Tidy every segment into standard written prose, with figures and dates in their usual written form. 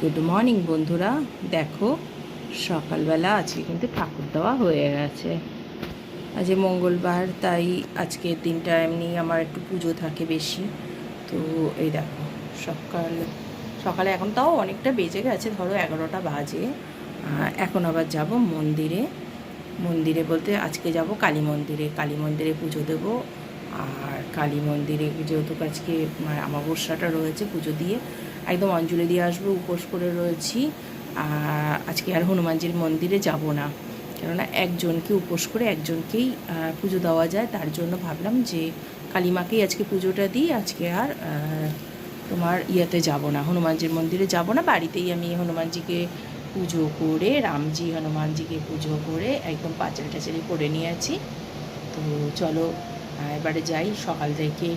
Good morning বন্ধুরা। দেখো সকালবেলা আজকে কিন্তু ঠাকুর দেওয়া হয়ে গেছে। আজ মঙ্গলবার, তাই আজকের দিনটা এমনি আমার একটু পুজো থাকে বেশি। তো এই দেখো সকালে সকালে এখন তাও অনেকটা বেজে গেছে, ধরো 11টা বাজে। এখন আবার যাব মন্দিরে। মন্দিরে বলতে আজকে যাব কালী মন্দিরে। কালী মন্দিরে পুজো দেবো। আর কালী মন্দিরে যেহেতু আজকে অমাবস্যাটা রয়েছে, পুজো দিয়ে একদম অঞ্জলি দিয়ে আসবো, উপোস করে রয়েছি। আজকে আর হনুমানজির মন্দিরে যাব না, কেননা একজনকে উপোস করে একজনকেই পুজো দেওয়া যায়। তার জন্য ভাবলাম যে কালীমাকেই আজকে পুজোটা দিই। আজকে আর তোমার ইয়েতে যাব না, হনুমানজির মন্দিরে যাব না। বাড়িতেই আমি হনুমানজিকে পুজো করে, রামজি হনুমানজিকে পুজো করে একদম পাঁচালি টাচালি করে নিয়েছি। তো চলো এবারে যাই। সকাল থেকে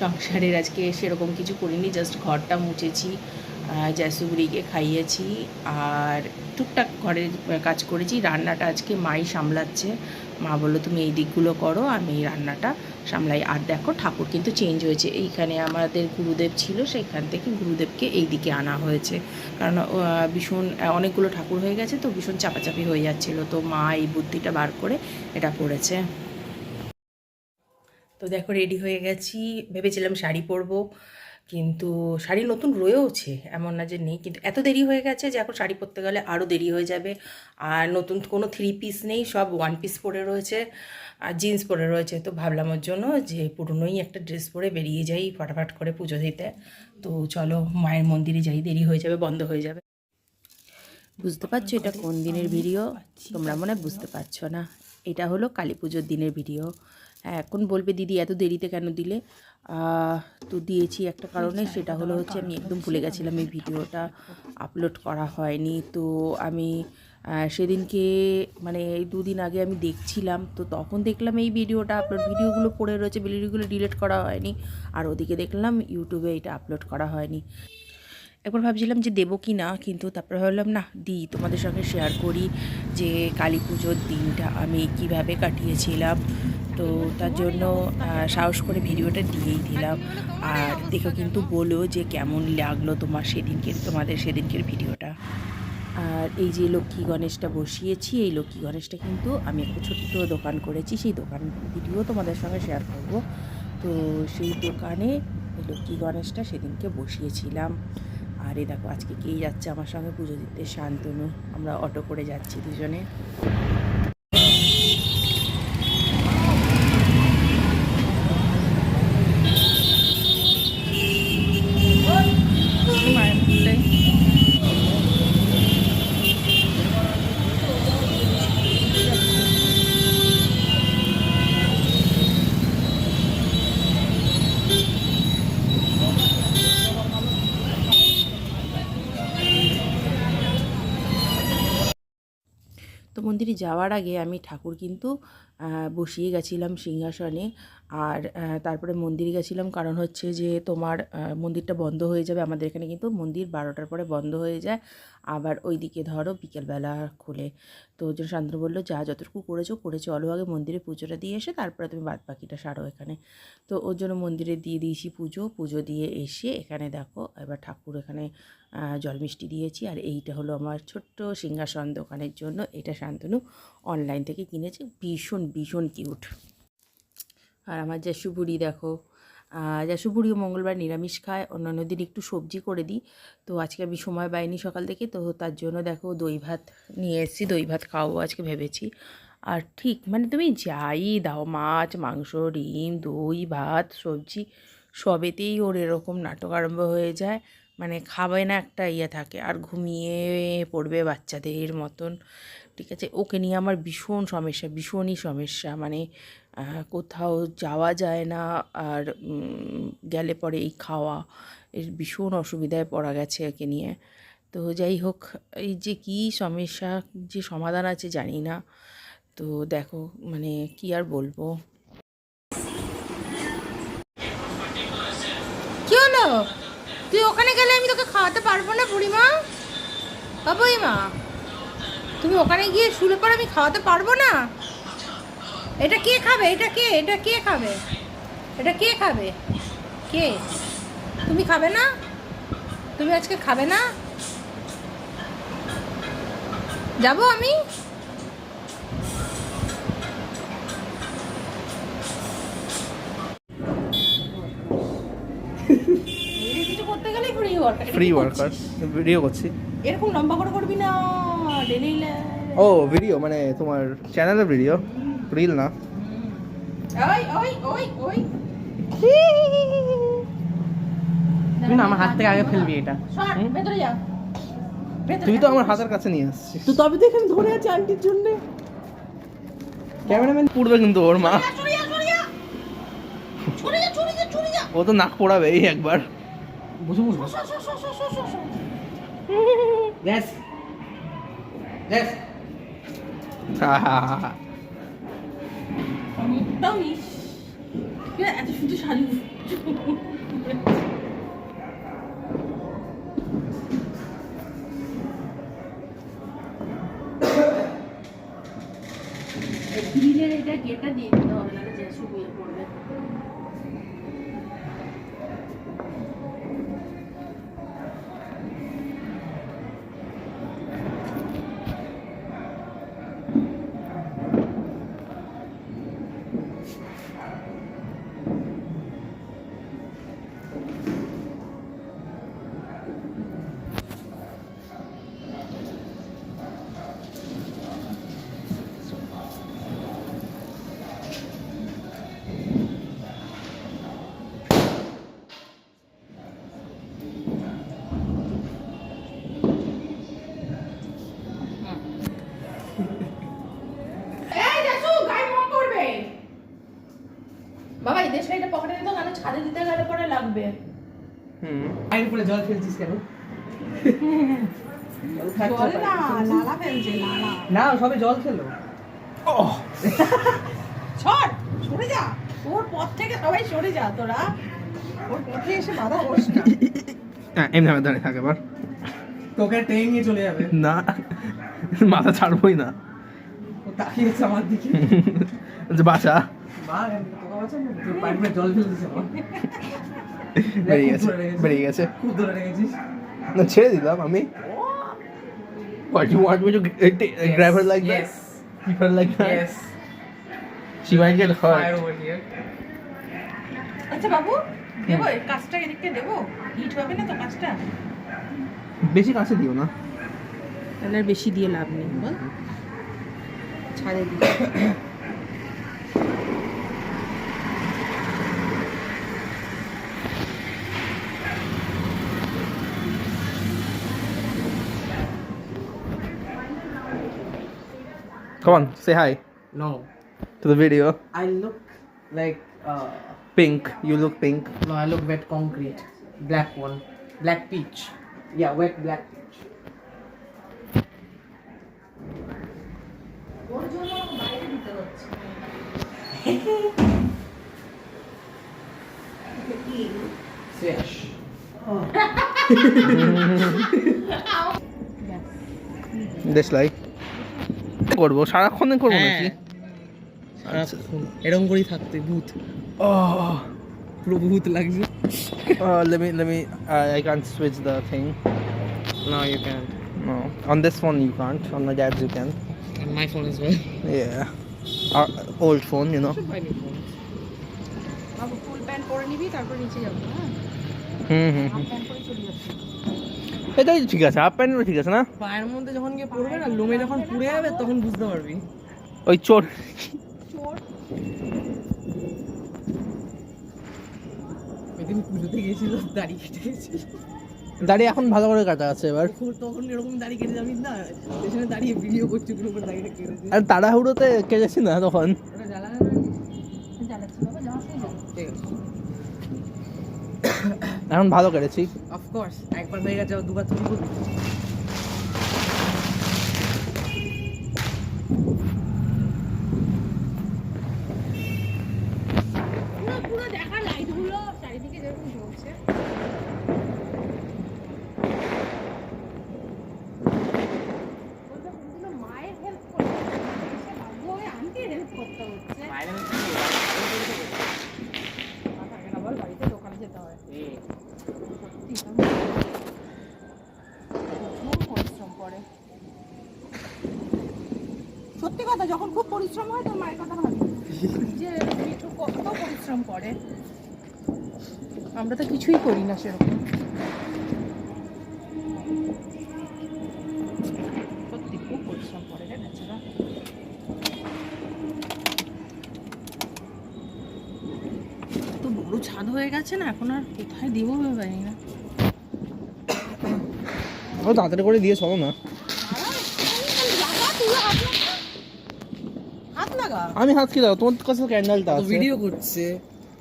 সংসারের আজকে সেরকম কিছু করিনি, জাস্ট ঘরটা মুছেছি, জ্যাসুগুড়িকে খাইয়েছি, আর টুকটাক ঘরের কাজ করেছি। রান্নাটা আজকে মাই সামলাচ্ছে। মা বললো তুমি এই দিকগুলো করো, আমি এই রান্নাটা সামলাই। আর দেখো ঠাকুর কিন্তু চেঞ্জ হয়েছে। এইখানে আমাদের গুরুদেব ছিল, সেইখান থেকে গুরুদেবকে এই দিকে আনা হয়েছে, কারণ ভীষণ অনেকগুলো ঠাকুর হয়ে গেছে, তো ভীষণ চাপাচাপি হয়ে যাচ্ছিলো। তো মা এই বুদ্ধিটা বার করে এটা করেছে। তো দেখো রেডি হয়ে গেছি। ভেবেছিলাম শাড়ি পরবো, কিন্তু শাড়ি নতুন রয়েওছে, এমন না যে নেই, কিন্তু এত দেরি হয়ে গেছে যে এখন শাড়ি পরতে গেলে আরও দেরি হয়ে যাবে। আর নতুন কোনো 3 পিস নেই, সব 1 পিস পরে রয়েছে আর জিন্স পরে রয়েছে। তো ভাবলাম ওর জন্য যে পুরনোই একটা ড্রেস পরে বেরিয়ে যাই ফটাফট করে পুজো দিতে। তো চলো মায়ের মন্দিরে যাই, দেরি হয়ে যাবে, বন্ধ হয়ে যাবে। বুঝতে পারছো এটা কোন দিনের ভিডিও? তোমরা মনে বুঝতে পারছো না। এটা হলো কালী পুজোর দিনের ভিডিও। হ্যাঁ, এখন বলবে দিদি এত দেরিতে কেন দিলে? তো দিয়েছি একটা কারণে, সেটা হলো হচ্ছে আমি একদম ভুলে গেছিলাম এই ভিডিওটা আপলোড করা হয়নি। তো আমি সেদিনকে মানে এই 2 দিন আগে আমি দেখছিলাম, তো তখন দেখলাম এই ভিডিওটা আপলোড, ভিডিওগুলো পড়ে রয়েছে, ভিডিওগুলো ডিলিট করা হয়নি। আর ওদিকে দেখলাম ইউটিউবে এটা আপলোড করা হয়নি। একবার ভাবছিলাম যে দেবো কি না, কিন্তু তারপরে ভাবলাম না, দিই, তোমাদের সঙ্গে শেয়ার করি যে কালী পুজোর দিনটা আমি কিভাবে কাটিয়েছিলাম। তো তার জন্য সাহস করে ভিডিওটা দিয়েই দিলাম। আর দেখো কিন্তু বলো যে কেমন লাগলো তোমাদের সেদিনকের ভিডিওটা। আর এই যে লক্ষ্মী গণেশটা বসিয়েছি, এই লক্ষ্মী গণেশটা কিন্তু আমি একটা ছোট্ট দোকান করেছি, সেই দোকান ভিডিও তোমাদের সঙ্গে শেয়ার করব। তো সেই দোকানে লক্ষ্মী গণেশটা সেদিনকে বসিয়েছিলাম। আর এই দেখো আজকে কেই যাচ্ছে আমার সঙ্গে পুজো দিতে, শান্তনু। আমরা অটো করে যাচ্ছি দুজনে। তো মন্দিরে যাওয়ার আগে আমি ঠাকুর কিন্তু বসিয়ে গেছিলাম সিংহাসনে। আর তারপরে মন্দিরে গেছিলাম, কারণ হচ্ছে যে তোমার মন্দিরটা বন্ধ হয়ে যাবে। আমাদের এখানে কিন্তু মন্দির 12টার পরে বন্ধ হয়ে যায়, আবার ওইদিকে ধরো বিকেলবেলা খোলে। তো ওই জন্য শান্তনু বললো যা যতটুকু করে চলো, আগে মন্দিরে পুজোটা দিয়ে এসে তারপরে তুমি বাদ বাকিটা সারো এখানে। তো ওর জন্য মন্দিরে দিয়ে দিয়েছি পুজো দিয়ে এসে এখানে দেখো এবার ঠাকুর এখানে জল মিষ্টি দিয়েছি। আর এইটা হলো আমার ছোট্ট সিংহাসন দোকানের জন্য, এটা শান্তনু অনলাইন থেকে কিনেছে, ভীষণ ভীষণ কিউট। আর আমার জ্যাসুবুড়ি দেখো, জ্যাসুবুড়িও মঙ্গলবার নিরামিষ খায়, অন্যান্য দিন একটু সবজি করে দিই। তো আজকে আমি সময় পাইনি সকাল থেকে, তো তার জন্য দেখো দই ভাত নিয়ে এসেছি, দই ভাত খাওয়াবো আজকে ভেবেছি। আর ঠিক মানে তুমি যাই দাও, মাছ মাংস ডিম দই ভাত সবজি, সবেতেই ওর এরকম নাটক আরম্ভ হয়ে যায়। মানে খাবে না একটা ইয়ে থাকে, আর ঘুমিয়ে পড়বে বাচ্চাদের মতন। ঠিক আছে, ওকে নিয়ে আমার ভীষণ সমস্যা, ভীষণই সমস্যা। মানে কোথাও যাওয়া যায় না, আর গেলে পরে এই খাওয়া, এর ভীষণ অসুবিধায় পড়া গেছে একে নিয়ে। তো যাই হোক, এই যে কী সমস্যা, যে সমাধান আছে জানি না। তো দেখো মানে কি আর বলবো। কি হলো? তুই ওখানে গেলে আমি তোকে খাওয়াতে পারবো না বুড়িমা? বুড়িমা, তুমি ওখানে গিয়ে শুলে পরে আমি খাওয়াতে পারবো না? এটা কে খাবে? এটা কে খাবে? এটা কে খাবে? কে? তুমি খাবে না? তুমি আজকে খাবে না? যাবো আমি। কিছু করতে গেলেই ফ্রি ওয়ার্কার ভিডিও করছি। এরকম লম্বা করে করবি না ডেলি। ও ভিডিও মানে তোমার চ্যানেলের ভিডিও, রিল না। ওই ওই ওই ওই তুই না আমার হাত থেকে আগে ফেলবি এটা। ভেতরে যা। তুই তো আমার হাতের কাছে নিয়ে আসছিস। তো তবে দেখেন ধরে আছে আন্টির জন্য। ক্যামেরাম্যান পুড়বে কিন্তু ওর মা। ও তো নাক পোড়াবে এই একবার। বসে বসে গ্যাস গ্যাস এত শুধু শাড়ি গ্রিলের এটা গেটটা দিয়ে দিতে হবে, না যে শুকিয়ে পড়বে। বাবা এই দেশটা পকেটে নিতে গেলে ছাদে দিতে গেলে পরে লাগবে। আইন পরে জল ফেলছিস কেন? জল না, লালা ফেলছে লালা। না সবে জল খেলো। ছড় সরে যা, ওর পথ থেকে সবাই সরে যা, তোরা ওর পথে এসে বাধা করিস না। এমনি আমি দাঁড়িয়ে থাকে এবার। তোকে ট্রেন নিয়ে চলে যাবে। না মাথা ছাড়বই না। ও তাকিয়েছে আমার দিকে। যে বাঁচা মা তোকে বাঁচান না, তোর পাইপে জল ফেলে দিছে মা। বেরিয়ে গেছে। খুব ধরে রেখেছিস। না ছেড়ে দিলাম আমি। What you want me to grab her like that? Yes. Keep her like that? Yes. She might get Fire hurt. over here. আচ্ছা বাবু দেবো এই কাজটা এদিকে দেবো, হিট হবে না তো কাজটা? বেশি কাছে দিও না। তাহলে আর বেশি দিয়ে লাভ নেই, বল ছাড়ে দিই। Come on, say hi No. to the video. I look like Pink. You look pink. no, I look wet concrete. Black one. Black peach. Yeah, wet black peach. ওর জন্য বাইরে দিতে হচ্ছে। Fish. দেশলাই করবো সারাক্ষণ করবো নাকি? এরকম করেই থাকতে ভূত Oh, পুরো ভূত লাগছে let me. I can't switch the thing. No, you can't. No, on this phone you can't. On my dad's you can. On my phone as well. Yeah, our old phone, you know. Should buy new phone. Babu full pant পরে নিবি, তারপর নিচে যাবো। হুম half pant পরে চলে যাচ্ছি। এটাই ঠিক আছে, হাফ প্যান্ট ঠিক আছে না? পায়ের মধ্যে যখন গিয়ে পড়বে না, লোমে যখন পুড়ে যাবে তখন বুঝতে পারবি। ওই চোর চোর এদিন পুজোতে গেছিল, দাড়ি কেটে গেছিল। দাড়ি এখন ভালো করে কাটা আছে এবার। তখন এরকম দাড়ি কেটে যাবি না, পেছনে দাঁড়িয়ে ভিডিও করছি পুরো করে দাড়িটা কেটেছে। আর তাড়াহুড়োতে কেটেছি না তখন। ওটা জ্বালানো জ্বালাচ্ছি বাবা, জামা শুয়ে যাও। ঠিক আছে। এখন ভালো কেটেছি। অফকোর্স একবার হয়ে গেছে, দুবার তুমি করবি। পুরো দেখা লাইটগুলো চারিদিকে যেরকম জ্বলছে। মায়ের হেল্প করতে হচ্ছে, বাবু আন্টির হেল্প করতে হচ্ছে। আবার বাড়িতে দোকানে যেতে হয়, প্রচুর পরিশ্রম করে। সত্যি কথা, যখন খুব পরিশ্রম হয় তোর মায়ের কথা ভাবি যে মিঠু কত পরিশ্রম করে। আমরা তো কিছুই করি না সেরকম। সত্যি খুব পরিশ্রম করে রে বেচারা। এত বড় ছাদ হয়ে গেছে না, এখন আর কোথায় দিব আমি জানি না। ও তাড়াতাড়ি করে দিয়ে চলো না। হাত লাগা। আমি হাত কি দাও, তোমার কাছে ক্যান্ডেলটা আছে। ভিডিও করছে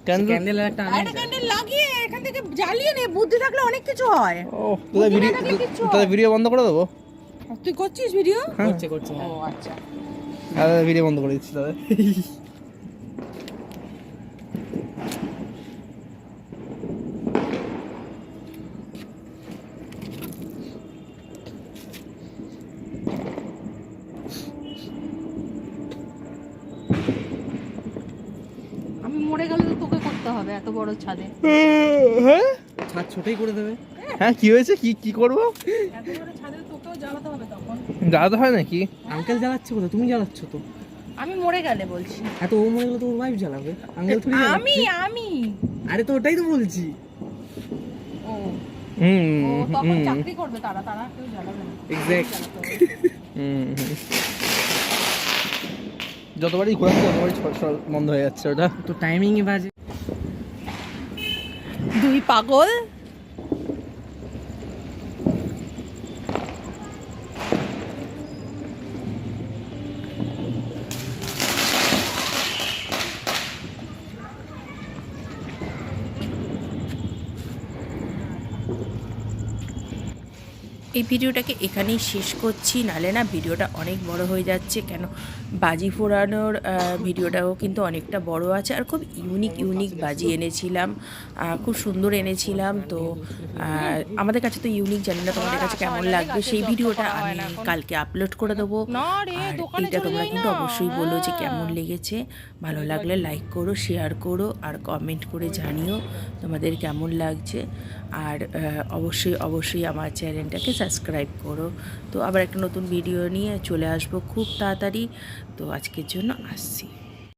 ক্যান্ডেল ক্যান্ডেল একটা একটা ক্যান্ডেল লাগিয়ে এখান থেকে জ্বালিয়ে নে, বুদ্ধি থাকলে অনেক কিছু হয়। ও তাহলে ভিডিও, তাহলে ভিডিও বন্ধ করে দেবো। তুই করছিস ভিডিও? করছে ও আচ্ছা। তাহলে ভিডিও বন্ধ করে দিচ্ছি তাহলে। আমি মরে গেলে তো তোকে করতে হবে এত বড় ছাদে। হ্যাঁ ছাদ ছোটই করে দেবে। হ্যাঁ, কি হয়েছে, কি কি করবো? এত বড় ছাদে তোকেও জ্বালাতে হবে তখন। জ্বালাতে হয় নাকি? আঙ্কেল জ্বালাচ্ছে কোথায়? তুমি জ্বালাচ্ছ তো। আমি মরে গেলে বলছি। এত ও মনে গেলে তো ওর ওয়াইফ জ্বালাবে, আঙ্কেল থুড়ি আমি আমি আরে তো ওটাই তো বলছি। ও হুম ও তখন চাকরি করবে, তারা তারা কেউ জ্বালাবে না। এক্স্যাক্ট। জ্বালাতে হবে। হুম। যতবারই ঘোরাচ্ছি ততবারই বন্ধ হয়ে যাচ্ছে ওটা। তো টাইমিং এ বাজে। দুই পাগল। এই ভিডিওটাকে এখানেই শেষ করছি, নালে না ভিডিওটা অনেক বড় হয়ে যাচ্ছে। কেন, বাজি ফোড়ানোর ভিডিওটাও কিন্তু অনেকটা বড় আছে, আর খুব ইউনিক বাজি এনেছিলাম, খুব সুন্দর এনেছিলাম। তো আমাদের কাছে তো ইউনিক, জানি না তোমাদের কাছে কেমন লাগবে। সেই ভিডিওটা আমি কালকে আপলোড করে দেবো। আর এইটা তোমরা কিন্তু অবশ্যই বলো যে কেমন লেগেছে। ভালো লাগলে লাইক করো, শেয়ার করো, আর কমেন্ট করে জানিও তোমাদের কেমন লাগছে। আর অবশ্যই আমার চ্যানেলটাকে সাবস্ক্রাইব করো। তো আবার একটা নতুন ভিডিও নিয়ে চলে আসবো খুব তাড়াতাড়ি। তো আজকের জন্য আসছি।